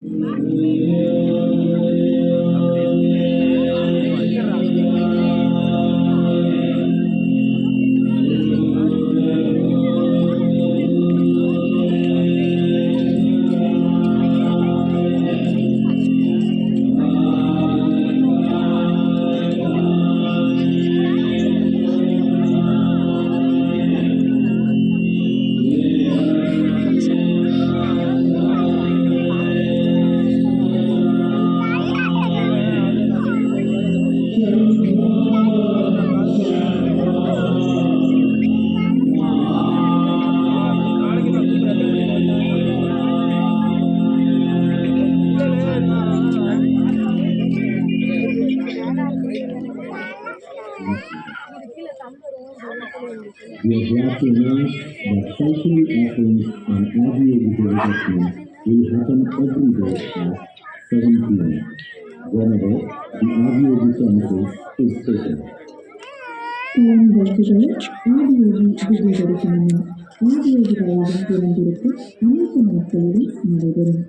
We are glad to announce that cultural offerings and audio-visual entertainment will happen every day at 7 p.m. whenever the audio-visual is taken. நிகழ்ச்சிகளை ஆடியோவில் விரிவடைக்கணும். ஆடியோவின் திறந்திருக்கு அனைத்து நாட்களிலும் நடைபெறும்.